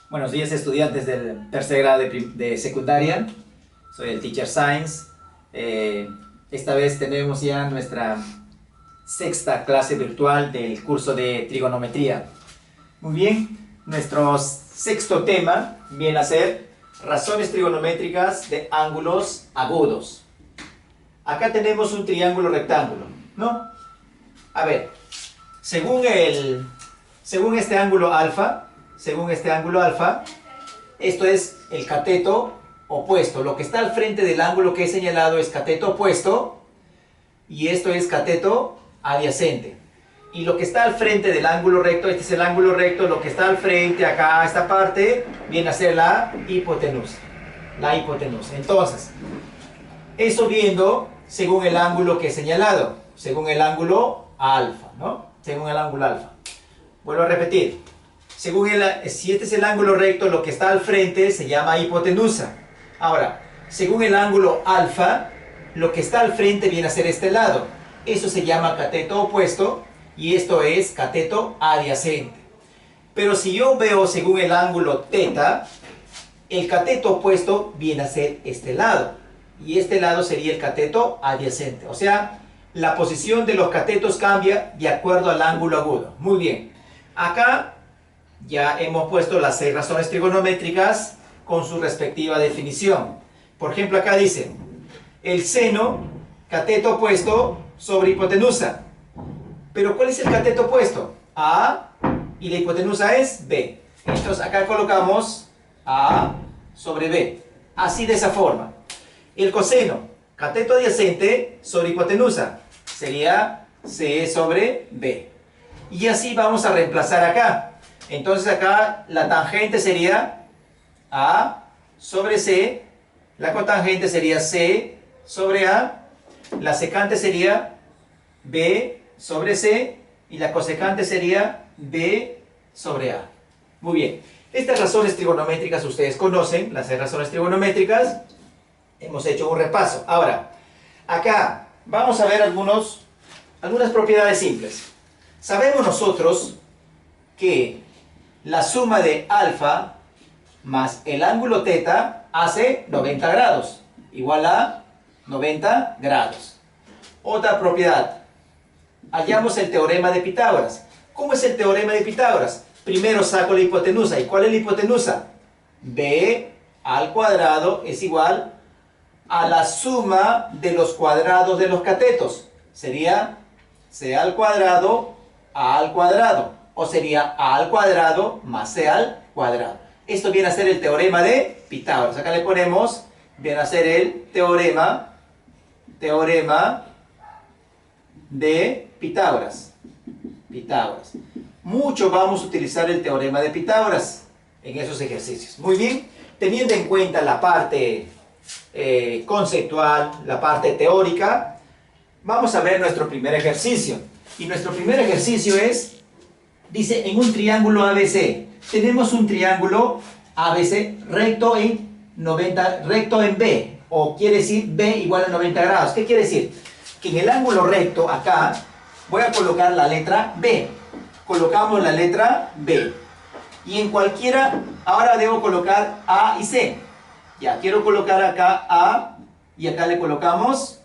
Buenos días, estudiantes del tercer grado de secundaria. Soy el Teacher Science. Esta vez tenemos ya nuestra sexta clase virtual del curso de trigonometría. Muy bien, nuestro sexto tema viene a ser razones trigonométricas de ángulos agudos. Acá tenemos un triángulo rectángulo, ¿no? A ver, según este ángulo alfa, esto es el cateto opuesto. Lo que está al frente del ángulo que he señalado es cateto opuesto y esto es cateto adyacente. Y lo que está al frente del ángulo recto, este es el ángulo recto, lo que está al frente acá, esta parte, viene a ser la hipotenusa. Entonces, eso viendo según el ángulo que he señalado, según el ángulo alfa, ¿no? Según el ángulo alfa. Vuelvo a repetir. Si este es el ángulo recto, lo que está al frente se llama hipotenusa. Ahora, según el ángulo alfa, lo que está al frente viene a ser este lado. Eso se llama cateto opuesto y esto es cateto adyacente. Pero si yo veo según el ángulo teta, el cateto opuesto viene a ser este lado. Y este lado sería el cateto adyacente. O sea, la posición de los catetos cambia de acuerdo al ángulo agudo. Muy bien. Acá ya hemos puesto las 6 razones trigonométricas con su respectiva definición. Por ejemplo, acá dice, el seno, cateto opuesto sobre hipotenusa. Pero ¿cuál es el cateto opuesto? A, y la hipotenusa es B. Entonces acá colocamos A sobre B. Así de esa forma. El coseno, cateto adyacente sobre hipotenusa, sería C sobre B. Y así vamos a reemplazar acá. Entonces acá la tangente sería A sobre C, la cotangente sería C sobre A, la secante sería B sobre C y la cosecante sería B sobre A. Muy bien, estas razones trigonométricas ustedes conocen, las 6 razones trigonométricas, hemos hecho un repaso. Ahora, acá vamos a ver algunas propiedades simples. Sabemos nosotros que la suma de alfa más el ángulo teta hace 90 grados, igual a 90 grados. Otra propiedad, hallamos el teorema de Pitágoras. ¿Cómo es el teorema de Pitágoras? Primero saco la hipotenusa. ¿Y cuál es la hipotenusa? B al cuadrado es igual a la suma de los cuadrados de los catetos. Sería C al cuadrado, A al cuadrado. O sería A al cuadrado más C al cuadrado. Esto viene a ser el teorema de Pitágoras. Acá le ponemos, viene a ser el teorema de Pitágoras. Mucho vamos a utilizar el teorema de Pitágoras en esos ejercicios. Muy bien, teniendo en cuenta la parte conceptual, la parte teórica, vamos a ver nuestro primer ejercicio. Y nuestro primer ejercicio es, dice, en un triángulo ABC. Tenemos un triángulo ABC recto en B, o quiere decir B igual a 90 grados. ¿Qué quiere decir? Que en el ángulo recto, acá, voy a colocar la letra B. Colocamos la letra B. Y en cualquiera, ahora debo colocar A y C. Ya, quiero colocar acá A, y acá le colocamos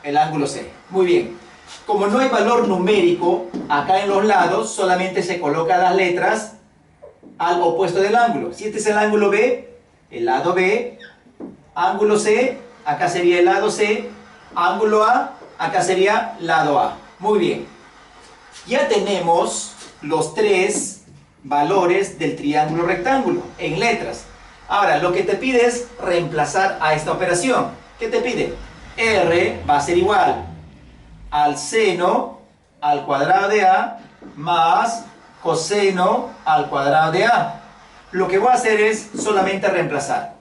el ángulo C. Muy bien. Como no hay valor numérico acá en los lados, solamente se colocan las letras al opuesto del ángulo. Si este es el ángulo B, el lado B, ángulo C, acá sería el lado C, ángulo A, acá sería lado A. Muy bien. Ya tenemos los 3 valores del triángulo rectángulo en letras. Ahora, lo que te pide es reemplazar a esta operación. ¿Qué te pide? R va a ser igual al seno al cuadrado de A más coseno al cuadrado de A. Lo que voy a hacer es solamente reemplazar.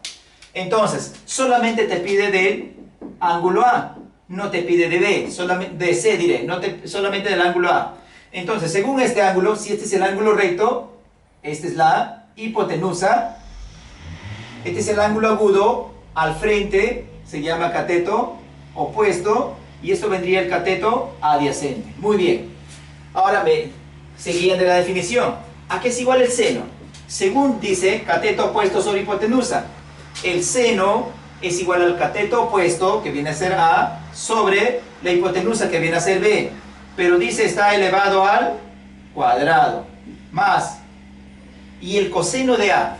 Entonces, solamente te pide del ángulo A, no te pide de B, solamente de C diré, solamente del ángulo A. Entonces, según este ángulo, si este es el ángulo recto, esta es la hipotenusa, este es el ángulo agudo, al frente se llama cateto opuesto, y esto vendría el cateto adyacente. Muy bien. Ahora me seguían de la definición. ¿A qué es igual el seno? Según dice cateto opuesto sobre hipotenusa, el seno es igual al cateto opuesto, que viene a ser A, sobre la hipotenusa, que viene a ser B. Pero dice está elevado al cuadrado, más. Y el coseno de A.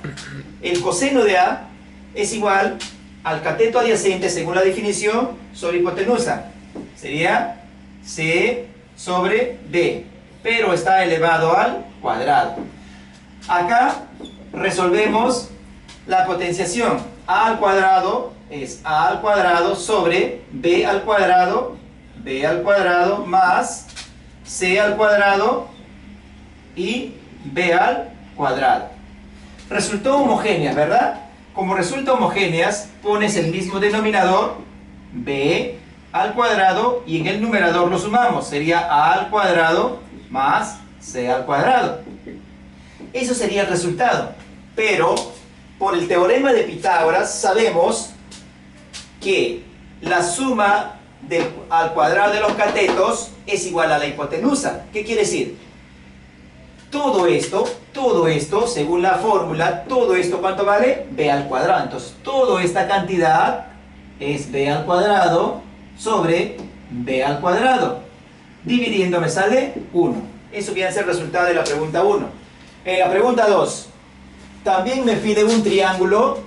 El coseno de A es igual al cateto adyacente, según la definición, sobre hipotenusa. Sería C sobre B, pero está elevado al cuadrado. Acá resolvemos la potenciación. A al cuadrado es A al cuadrado sobre B al cuadrado más C al cuadrado y B al cuadrado. Resultó homogéneas, ¿verdad? Como resulta homogéneas, pones el mismo denominador, B al cuadrado, y en el numerador lo sumamos. Sería A al cuadrado más C al cuadrado. Eso sería el resultado. Pero, por el teorema de Pitágoras, sabemos que la suma al cuadrado de los catetos es igual a la hipotenusa. ¿Qué quiere decir? Todo esto, según la fórmula, todo esto, ¿cuánto vale? B al cuadrado. Entonces, toda esta cantidad es B al cuadrado sobre B al cuadrado. Dividiendo me sale 1. Eso viene a ser el resultado de la pregunta 1. En la pregunta 2, también me pide un triángulo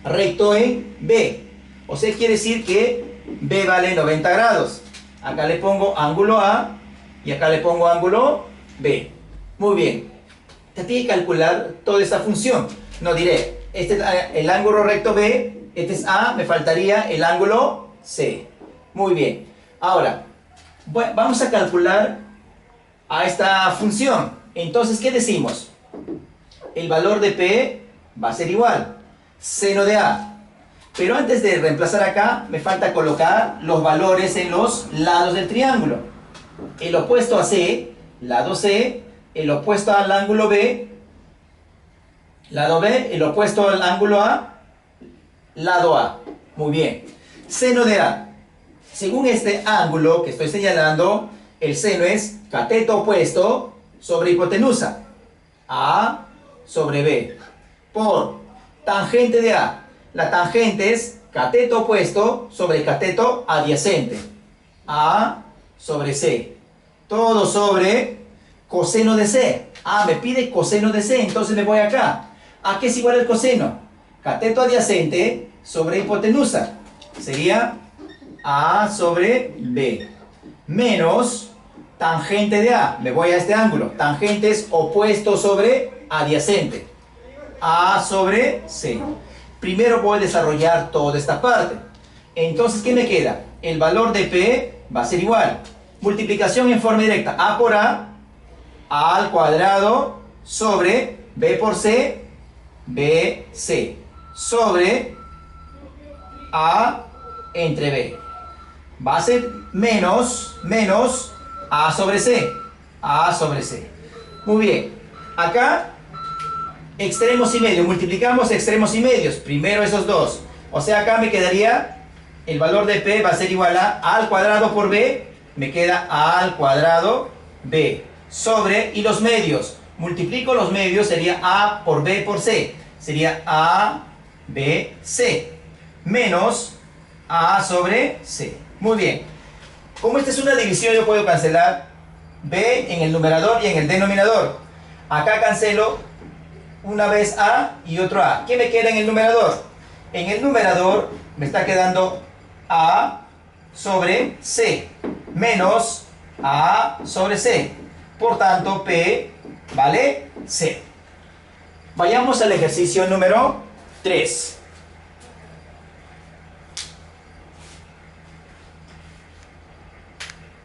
recto en B. O sea, quiere decir que B vale 90 grados. Acá le pongo ángulo A y acá le pongo ángulo B. Muy bien. Te tiene que calcular toda esta función. No diré, este es el ángulo recto B, este es A, me faltaría el ángulo C. Muy bien. Ahora, vamos a calcular a esta función. Entonces, ¿qué decimos? El valor de P va a ser igual. Seno de A. Pero antes de reemplazar acá, me falta colocar los valores en los lados del triángulo. El opuesto a C, lado C, el opuesto al ángulo B, lado B, el opuesto al ángulo A, lado A. Muy bien. Seno de A. Según este ángulo que estoy señalando, el seno es cateto opuesto sobre hipotenusa. A sobre B. Por tangente de A. La tangente es cateto opuesto sobre cateto adyacente. A sobre C. Todo sobre coseno de C. Ah, me pide coseno de C, entonces me voy acá. ¿A qué es igual el coseno? Cateto adyacente sobre hipotenusa. Sería A sobre B. Menos tangente de A. Me voy a este ángulo. Tangente es opuesto sobre adyacente. A sobre C. Primero voy a desarrollar toda esta parte. Entonces, ¿qué me queda? El valor de P va a ser igual. Multiplicación en forma directa. A por A al cuadrado sobre B por C, BC, sobre A entre B. Va a ser menos A sobre C. A sobre C. Muy bien. Acá, extremos y medios. Multiplicamos extremos y medios. Primero esos dos. O sea, acá me quedaría, el valor de P va a ser igual a al cuadrado por B. Me queda A al cuadrado B. Sobre, y los medios. Multiplico los medios, sería A por B por C. Sería A, B, C. Menos A sobre C. Muy bien. Como esta es una división, yo puedo cancelar B en el numerador y en el denominador. Acá cancelo una vez A y otro A. ¿Qué me queda en el numerador? En el numerador me está quedando A sobre C. Menos A sobre C. Por tanto, P vale C. Vayamos al ejercicio número 3.